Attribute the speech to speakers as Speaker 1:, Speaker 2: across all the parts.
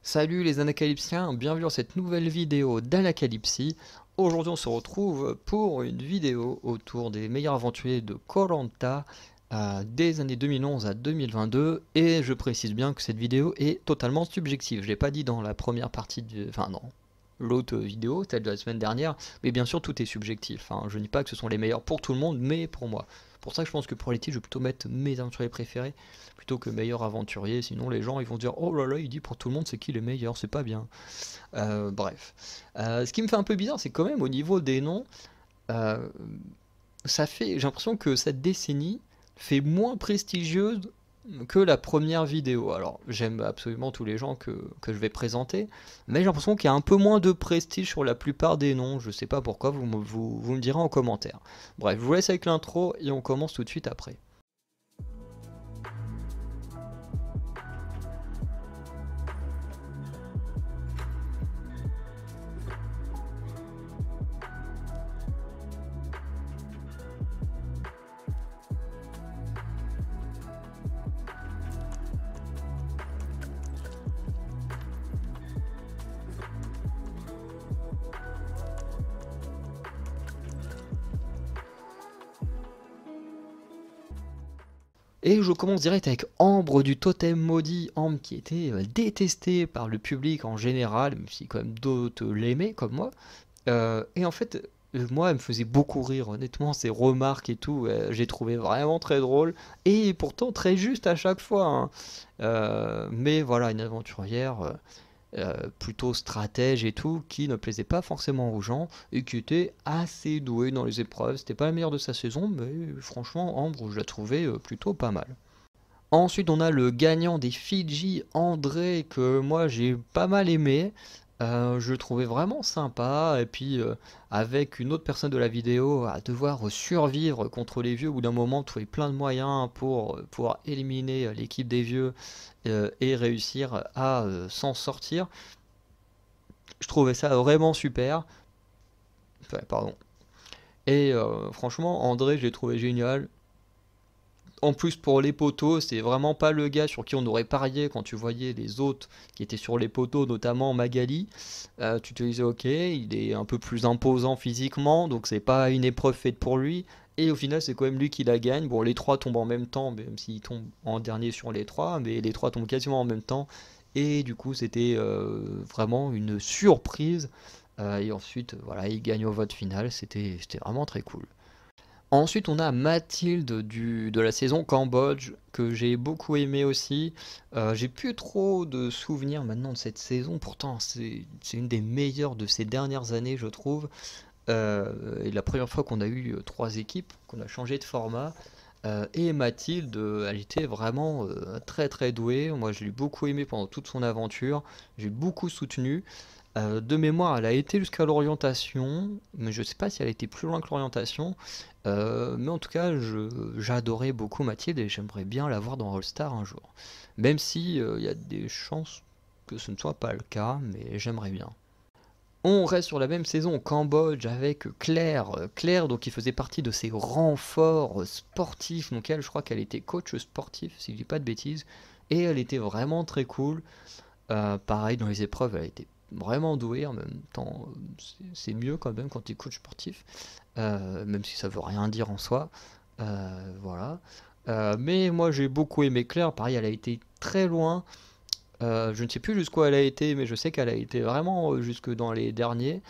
Speaker 1: Salut les Anacalypsiens, bienvenue dans cette nouvelle vidéo d'Anacalypsie. Aujourd'hui on se retrouve pour une vidéo autour des meilleurs aventuriers de koh des années 2011 à 2022. Et je précise bien que cette vidéo est totalement subjective. Je l'ai pas dit dans la première partie enfin non, l'autre vidéo, celle de la semaine dernière, mais bien sûr tout est subjectif. Hein. Je ne dis pas que ce sont les meilleurs pour tout le monde, mais pour moi. Pour ça que je pense que pour les titres, je vais plutôt mettre mes aventuriers préférés plutôt que meilleur aventurier. Sinon, les gens ils vont dire oh là là, il dit pour tout le monde, c'est qui les meilleurs, c'est pas bien. Bref. Ce qui me fait un peu bizarre, c'est quand même au niveau des noms, euh, j'ai l'impression que cette décennie fait moins prestigieuse que la première vidéo. Alors, j'aime absolument tous les gens que je vais présenter, mais j'ai l'impression qu'il y a un peu moins de prestige sur la plupart des noms. Je sais pas pourquoi, vous me direz en commentaire. Bref, je vous laisse avec l'intro et on commence tout de suite après. Et je commence direct avec Ambre du Totem Maudit, Ambre qui était détestée par le public en général, même si quand même d'autres l'aimaient comme moi. Et en fait, moi, elle me faisait beaucoup rire, honnêtement, ses remarques et tout, j'ai trouvé vraiment très drôle, et pourtant très juste à chaque fois. Hein. Mais voilà, une aventurière plutôt stratège et tout, qui ne plaisait pas forcément aux gens, et qui était assez douée dans les épreuves. C'était pas la meilleure de sa saison, mais franchement, Ambre, je la trouvais plutôt pas mal. Ensuite, on a le gagnant des Fidji, André, que moi j'ai pas mal aimé. Je le trouvais vraiment sympa. Et puis, avec une autre personne de la vidéo, à devoir survivre contre les vieux, au bout d'un moment, trouver plein de moyens pour pouvoir éliminer l'équipe des vieux et réussir à s'en sortir. Je trouvais ça vraiment super. Enfin, pardon. Et franchement, André, je l'ai trouvé génial. En plus, pour les poteaux, c'est vraiment pas le gars sur qui on aurait parié quand tu voyais les autres qui étaient sur les poteaux, notamment Magali. Tu te disais, ok, il est un peu plus imposant physiquement, donc c'est pas une épreuve faite pour lui. Et au final, c'est quand même lui qui la gagne. Bon, les trois tombent en même temps, même s'il tombe en dernier sur les trois, mais les trois tombent quasiment en même temps. Et du coup, c'était vraiment une surprise. Et ensuite, voilà, il gagne au vote final. C'était vraiment très cool. Ensuite, on a Mathilde de la saison Cambodge, que j'ai beaucoup aimé aussi. J'ai plus trop de souvenirs maintenant de cette saison, pourtant c'est une des meilleures de ces dernières années, je trouve. Et la première fois qu'on a eu trois équipes, qu'on a changé de format. Et Mathilde, elle était vraiment très très douée. Moi, je l'ai beaucoup aimé pendant toute son aventure. J'ai beaucoup soutenu. De mémoire, elle a été jusqu'à l'orientation, mais je sais pas si elle a été plus loin que l'orientation. Mais en tout cas, j'adorais beaucoup Mathilde et j'aimerais bien la voir dans All Star un jour. Même si il y a des chances que ce ne soit pas le cas, mais j'aimerais bien. On reste sur la même saison au Cambodge avec Claire. Claire, donc, qui faisait partie de ces renforts sportifs. Donc, elle, je crois qu'elle était coach sportif, si je dis pas de bêtises. Et elle était vraiment très cool. Pareil, dans les épreuves, elle était vraiment douée. En même temps, c'est mieux quand même quand tu es coach sportif. Même si ça veut rien dire en soi. Voilà. Mais moi, j'ai beaucoup aimé Claire. Pareil, elle a été très loin. Je ne sais plus jusqu'où elle a été, mais je sais qu'elle a été vraiment jusque dans les derniers.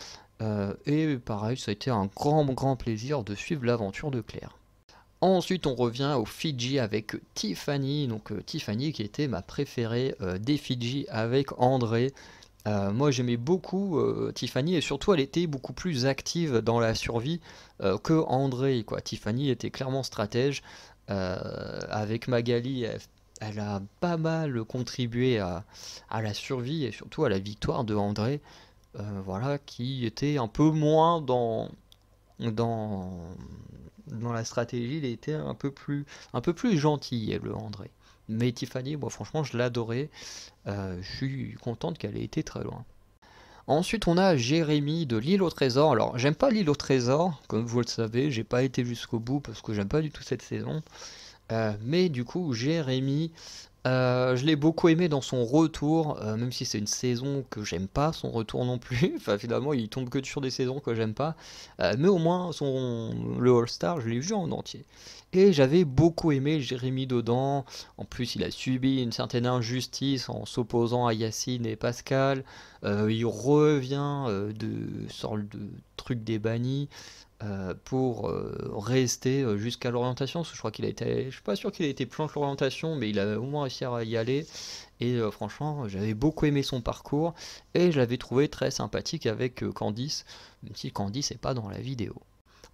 Speaker 1: Et pareil, ça a été un grand, grand plaisir de suivre l'aventure de Claire. Ensuite, on revient aux Fidji avec Tiffany. Donc, Tiffany qui était ma préférée des Fidji avec André. Moi, j'aimais beaucoup Tiffany et surtout, elle était beaucoup plus active dans la survie que André, quoi. Tiffany était clairement stratège. Avec Magali, elle a pas mal contribué à la survie et surtout à la victoire de André, voilà, qui était un peu moins dans, dans la stratégie, il était un peu plus gentil, le André. Mais Tiffany, moi franchement, je l'adorais. Je suis contente qu'elle ait été très loin. Ensuite, on a Jérémy de l'île au trésor. Alors, j'aime pas l'île au trésor, comme vous le savez, j'ai pas été jusqu'au bout parce que j'aime pas du tout cette saison. Mais du coup, Jérémy, Je l'ai beaucoup aimé dans son retour, même si c'est une saison que j'aime pas, son retour non plus. Enfin, finalement, il tombe que sur des saisons que j'aime pas. Mais au moins, le All-Star, je l'ai vu en entier. Et j'avais beaucoup aimé Jérémy Dodan. En plus, il a subi une certaine injustice en s'opposant à Yacine et Pascal. Il revient de sorte de truc des bannis pour rester jusqu'à l'orientation, parce que je crois qu'il a été, je suis pas sûr qu'il ait été planche l'orientation, mais il a au moins réussi à y aller. Et franchement, j'avais beaucoup aimé son parcours et je l'avais trouvé très sympathique avec Candice, même si Candice n'est pas dans la vidéo.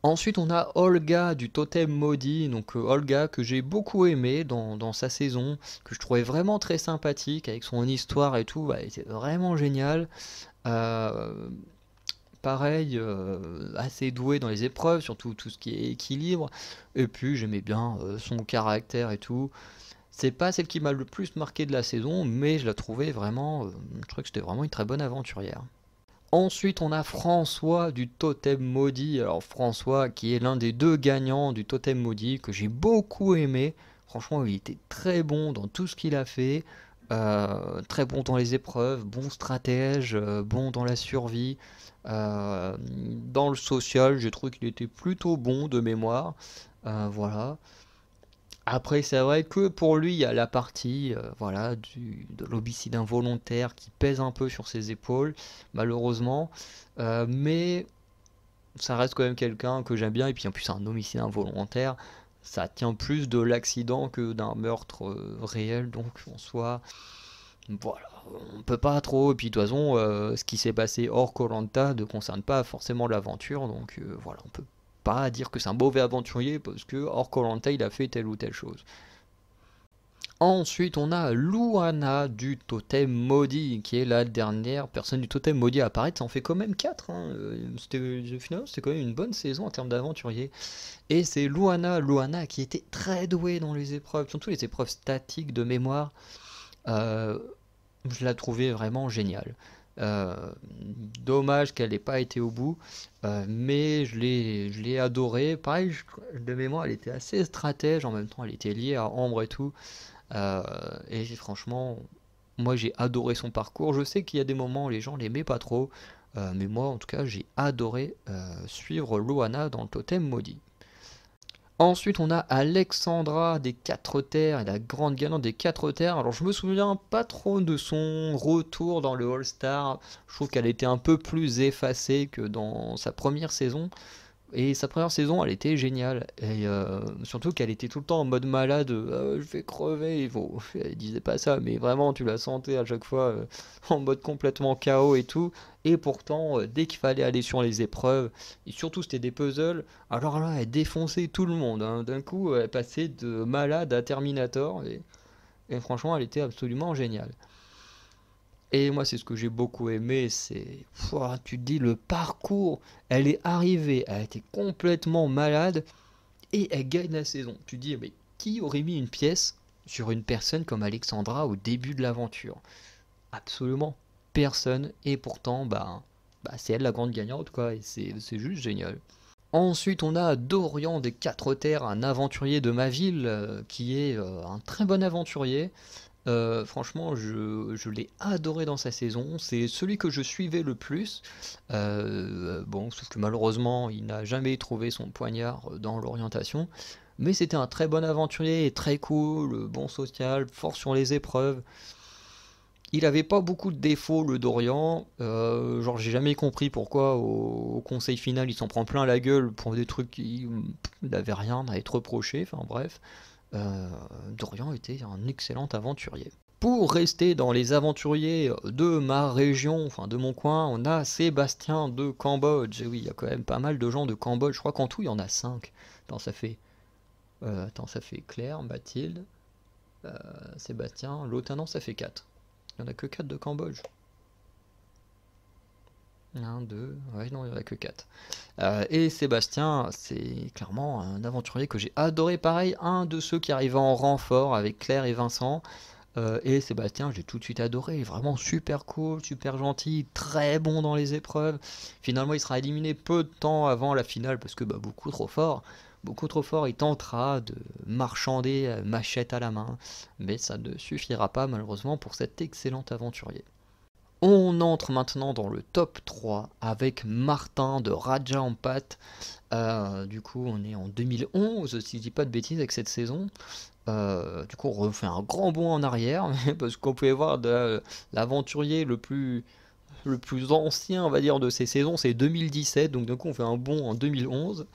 Speaker 1: Ensuite, on a Olga du Totem Maudit, donc Olga que j'ai beaucoup aimé dans sa saison, que je trouvais vraiment très sympathique avec son histoire et tout, bah, elle était vraiment géniale. Euh, Pareil, assez doué dans les épreuves, surtout tout ce qui est équilibre. Et puis j'aimais bien son caractère et tout. C'est pas celle qui m'a le plus marqué de la saison, mais je la trouvais vraiment, je trouvais que c'était vraiment une très bonne aventurière. Ensuite, on a François du Totem Maudit. Alors François, qui est l'un des deux gagnants du Totem Maudit, que j'ai beaucoup aimé. Franchement, il était très bon dans tout ce qu'il a fait. Très bon dans les épreuves, bon stratège, bon dans la survie. Dans le social, j'ai trouvé qu'il était plutôt bon de mémoire. Voilà. Après, c'est vrai que pour lui, il y a la partie voilà, de l'homicide involontaire qui pèse un peu sur ses épaules, malheureusement. Mais ça reste quand même quelqu'un que j'aime bien. Et puis en plus, un homicide involontaire, ça tient plus de l'accident que d'un meurtre réel. Donc en soi, voilà, on peut pas trop. Et puis de toute façon, ce qui s'est passé hors koh ne concerne pas forcément l'aventure. Donc voilà, on peut pas dire que c'est un mauvais aventurier parce que hors koh il a fait telle ou telle chose. Ensuite, on a Luana du Totem Maudit, qui est la dernière personne du Totem Maudit à apparaître. Ça en fait quand même 4. Finalement, c'était quand même une bonne saison en termes d'aventurier. Et c'est Luana qui était très douée dans les épreuves, surtout les épreuves statiques de mémoire. Euh, je la trouvais vraiment géniale. Euh, Dommage qu'elle n'ait pas été au bout, mais je l'ai adorée. Pareil, de mémoire, elle était assez stratège, en même temps, elle était liée à Ambre et tout. Euh, et franchement, moi j'ai adoré son parcours. Je sais qu'il y a des moments où les gens l'aimaient pas trop, mais moi en tout cas, j'ai adoré suivre Loana dans le Totem Maudit. Ensuite, on a Alexandra des Quatre Terres, la grande gagnante des Quatre Terres. Alors, je me souviens pas trop de son retour dans le All-Star. Je trouve qu'elle était un peu plus effacée que dans sa première saison. Et sa première saison, elle était géniale. Et surtout qu'elle était tout le temps en mode malade. Je vais crever. Bon, elle disait pas ça, mais vraiment, tu la sentais à chaque fois en mode complètement KO et tout. Et pourtant, dès qu'il fallait aller sur les épreuves, et surtout c'était des puzzles, alors là, elle défonçait tout le monde, hein. D'un coup, elle passait de malade à Terminator. Et franchement, elle était absolument géniale. Et moi, c'est ce que j'ai beaucoup aimé, c'est, pouah, tu te dis, le parcours, elle est arrivée, elle était complètement malade, et elle gagne la saison. Tu te dis, mais qui aurait mis une pièce sur une personne comme Alexandra au début de l'aventure? Absolument personne, et pourtant, c'est elle la grande gagnante, quoi, et c'est juste génial. Ensuite, on a Dorian des Quatre Terres, un aventurier de ma ville, qui est un très bon aventurier. Franchement, je l'ai adoré dans sa saison. C'est celui que je suivais le plus. Bon, sauf que malheureusement, il n'a jamais trouvé son poignard dans l'orientation. Mais c'était un très bon aventurier, très cool, bon social, fort sur les épreuves. Il avait pas beaucoup de défauts, le Dorian. Genre, j'ai jamais compris pourquoi au conseil final il s'en prend plein la gueule pour des trucs qui n'avaient rien à être reproché. Enfin bref. Euh, Dorian était un excellent aventurier. Pour rester dans les aventuriers de ma région, enfin de mon coin, on a Sébastien de Cambodge. Et oui, il y a quand même pas mal de gens de Cambodge. Je crois qu'en tout, il y en a 5. Attends, ça fait Claire, Mathilde, Sébastien, l'autre, non, ça fait 4. Il n'y en a que 4 de Cambodge. Un, deux, ouais, non, il n'y en a que 4. Et Sébastien, c'est clairement un aventurier que j'ai adoré. Pareil, un de ceux qui arrivaient en renfort avec Claire et Vincent. Et Sébastien, j'ai tout de suite adoré. Vraiment super cool, super gentil, très bon dans les épreuves. Finalement, il sera éliminé peu de temps avant la finale parce que beaucoup trop fort. beaucoup trop fort, il tentera de marchander machette à la main, mais ça ne suffira pas malheureusement pour cet excellent aventurier. On entre maintenant dans le top 3 avec Martin de Raja Ampat. Du coup, on est en 2011, si je dis pas de bêtises, avec cette saison. Du coup, on refait un grand bond en arrière, parce qu'on pouvait voir l'aventurier le plus ancien, on va dire, de ces saisons, c'est 2017, donc du coup, on fait un bond en 2011.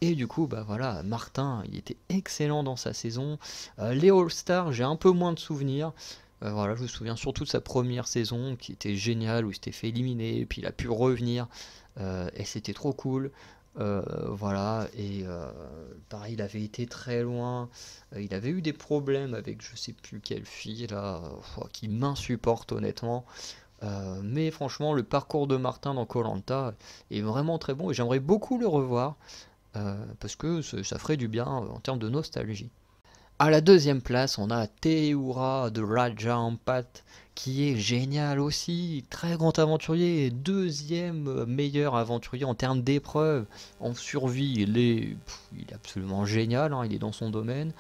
Speaker 1: Et du coup, bah voilà, Martin, il était excellent dans sa saison. Les All-Stars, j'ai un peu moins de souvenirs. Voilà, je me souviens surtout de sa première saison qui était géniale, où il s'était fait éliminer, puis il a pu revenir, et c'était trop cool. Voilà, et pareil, il avait été très loin. Il avait eu des problèmes avec je sais plus quelle fille là, qui m'insupporte honnêtement. Mais franchement, le parcours de Martin dans koh est vraiment très bon et j'aimerais beaucoup le revoir parce que ça ferait du bien en termes de nostalgie. À la deuxième place, on a Teura de Raja Ampat, qui est génial aussi, très grand aventurier, deuxième meilleur aventurier en termes d'épreuves, en survie, il est absolument génial, hein, il est dans son domaine.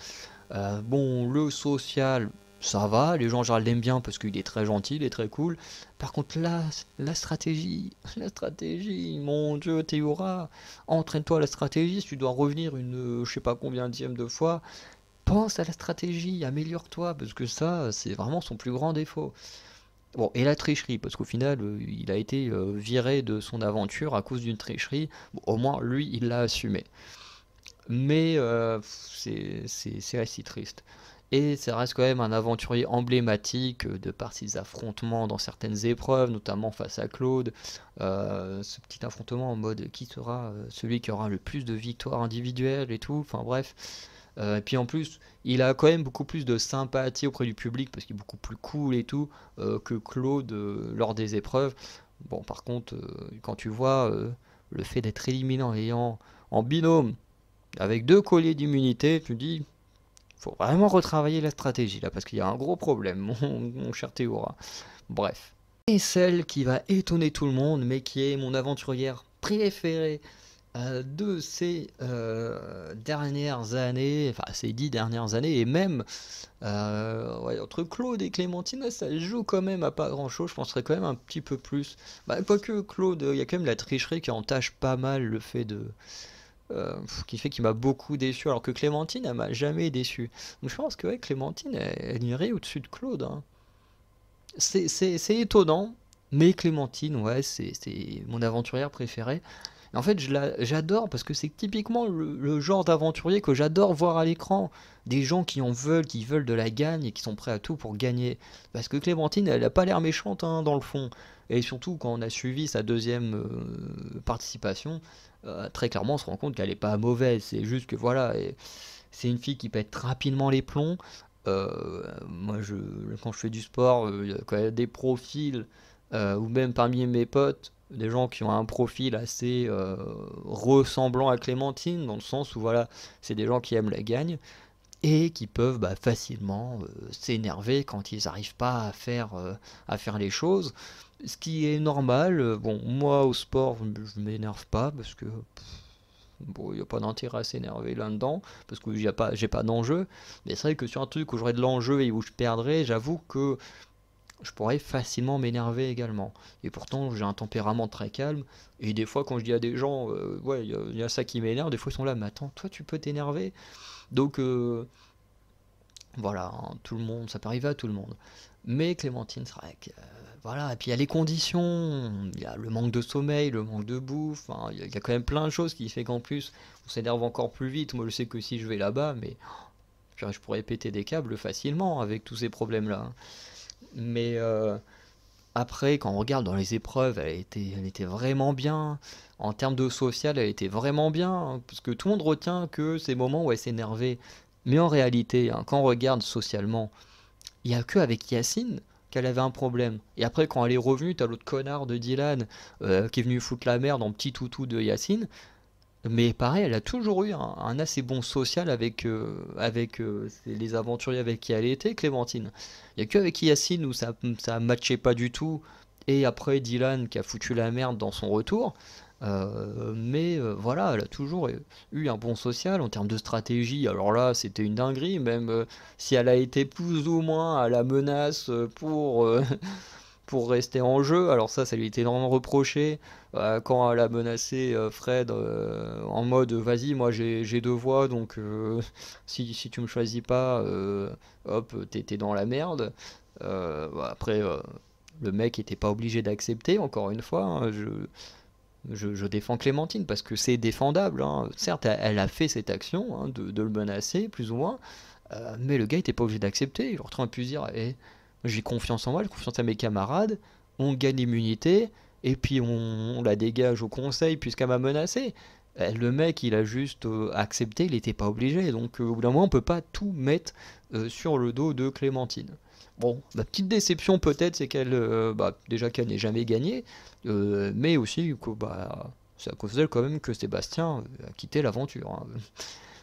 Speaker 1: Bon, le social, ça va, les gens en général l'aiment bien parce qu'il est très gentil, il est très cool. Par contre, la stratégie, la stratégie, mon dieu, Teura, entraîne-toi à la stratégie, si tu dois revenir je sais pas combien de fois. Pense à la stratégie, améliore-toi, parce que ça, c'est vraiment son plus grand défaut. Bon, et la tricherie, parce qu'au final, il a été viré de son aventure à cause d'une tricherie. Bon, au moins, lui, il l'a assumé. Mais c'est assez triste. Et ça reste quand même un aventurier emblématique de par ses affrontements dans certaines épreuves, notamment face à Claude. Ce petit affrontement en mode qui sera celui qui aura le plus de victoires individuelles et tout. Enfin bref. Et puis en plus, il a quand même beaucoup plus de sympathie auprès du public parce qu'il est beaucoup plus cool et tout que Claude lors des épreuves. Bon, par contre, quand tu vois le fait d'être éliminé en binôme avec 2 colliers d'immunité, tu te dis, faut vraiment retravailler la stratégie là parce qu'il y a un gros problème, mon cher Théora. Bref. Et celle qui va étonner tout le monde, mais qui est mon aventurière préférée de ces dernières années, enfin ces 10 dernières années, et même ouais, entre Claude et Clémentine, ça se joue quand même à pas grand chose, je penserais quand même un petit peu plus. Bah, quoique Claude, il y a quand même la tricherie qui entache pas mal le fait qui fait qu'il m'a beaucoup déçu, alors que Clémentine, elle m'a jamais déçu. Donc je pense que ouais, Clémentine, elle irait au-dessus de Claude, hein. C'est étonnant, mais Clémentine, ouais, c'est mon aventurière préférée. En fait, j'adore parce que c'est typiquement le genre d'aventurier que j'adore voir à l'écran. Des gens qui veulent de la gagne et qui sont prêts à tout pour gagner. Parce que Clémentine, elle a pas l'air méchante hein, dans le fond. Et surtout, quand on a suivi sa deuxième participation, très clairement, on se rend compte qu'elle est pas mauvaise. C'est juste que voilà, c'est une fille qui pète rapidement les plombs. Moi, quand je fais du sport, il y a quand même des profils, ou même parmi mes potes, des gens qui ont un profil assez ressemblant à Clémentine, dans le sens où voilà, c'est des gens qui aiment la gagne et qui peuvent bah, facilement s'énerver quand ils n'arrivent pas à faire les choses. Ce qui est normal. Bon, moi au sport, je m'énerve pas parce que bon, il n'y a pas d'intérêt à s'énerver là-dedans, parce que j'ai pas d'enjeu. Mais c'est vrai que sur un truc où j'aurais de l'enjeu et où je perdrais, j'avoue que je pourrais facilement m'énerver également. Et pourtant, j'ai un tempérament très calme. Et des fois, quand je dis à des gens, ouais, il y a ça qui m'énerve, des fois ils sont là, mais attends, toi tu peux t'énerver. Donc voilà, hein, tout le monde, ça peut arriver à tout le monde. Mais Clémentine, c'est vrai que voilà, et puis il y a les conditions, il y a le manque de sommeil, le manque de bouffe, hein, il y a quand même plein de choses qui fait qu'en plus on s'énerve encore plus vite. Moi je sais que si je vais là-bas, mais je pourrais péter des câbles facilement avec tous ces problèmes-là, hein. Mais après, quand on regarde dans les épreuves, elle était vraiment bien. En termes de social, elle était vraiment bien, hein, parce que tout le monde retient que ces moments où elle s'énervait. Mais en réalité, hein, quand on regarde socialement, il n'y a que avec Yacine qu'elle avait un problème. Et après, quand elle est revenue, t'as l'autre connard de Dylan qui est venu foutre la merde en petit toutou de Yacine. Mais pareil, elle a toujours eu un assez bon social avec les aventuriers avec qui elle était, Clémentine. Il n'y a qu'avec Yacine où ça matchait pas du tout. Et après, Dylan qui a foutu la merde dans son retour. Mais voilà, elle a toujours eu un bon social en termes de stratégie. Alors là, c'était une dinguerie, même si elle a été plus ou moins à la menace pour rester en jeu. Alors ça lui était énormément reproché quand elle a menacé Fred en mode vas-y, moi j'ai deux voix, donc si tu me choisis pas, hop, t'es dans la merde. Bah, après, le mec était pas obligé d'accepter, encore une fois, hein. Je défends Clémentine parce que c'est défendable, hein. Certes, elle a fait cette action, hein, de le menacer, plus ou moins, mais le gars était pas obligé d'accepter. Il aurait pu se dire eh, j'ai confiance en moi, j'ai confiance à mes camarades, on gagne l'immunité, et puis on la dégage au conseil puisqu'elle m'a menacé. Le mec, il a juste accepté, il n'était pas obligé. Donc, au bout d'un moment, on peut pas tout mettre sur le dos de Clémentine. Bon, la petite déception peut-être, c'est qu'elle, bah, déjà qu'elle n'ait jamais gagné, mais aussi que bah, c'est à cause d'elle quand même que Sébastien a quitté l'aventure, hein.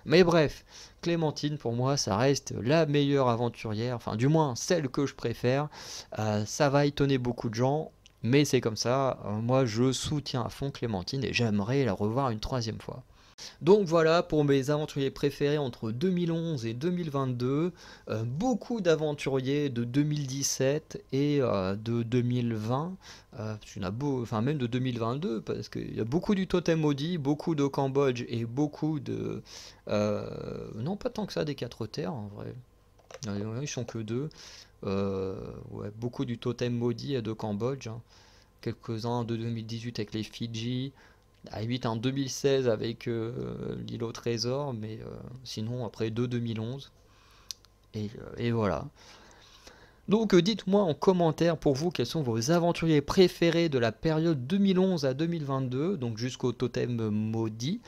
Speaker 1: Mais bref, Clémentine pour moi ça reste la meilleure aventurière, enfin du moins celle que je préfère. Ça va étonner beaucoup de gens, mais c'est comme ça. Moi je soutiens à fond Clémentine et j'aimerais la revoir une troisième fois. Donc voilà pour mes aventuriers préférés entre 2011 et 2022. Beaucoup d'aventuriers de 2017 et de 2020. Parce qu'il y en a enfin même de 2022, parce qu'il y a beaucoup du Totem Maudit, beaucoup de Cambodge et beaucoup de... non, pas tant que ça des Quatre Terres en vrai. Ils sont que deux. Ouais, beaucoup du Totem Maudit et de Cambodge, hein. Quelques-uns de 2018 avec les Fidji. À la limite en 2016 avec l'île au trésor, mais sinon après 2011. Et voilà. Donc dites-moi en commentaire pour vous quels sont vos aventuriers préférés de la période 2011 à 2022, donc jusqu'au totem maudit.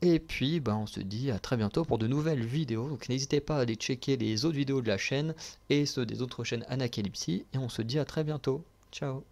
Speaker 1: Et puis ben, on se dit à très bientôt pour de nouvelles vidéos. Donc n'hésitez pas à aller checker les autres vidéos de la chaîne et ceux des autres chaînes Anacalypsy. Et on se dit à très bientôt. Ciao.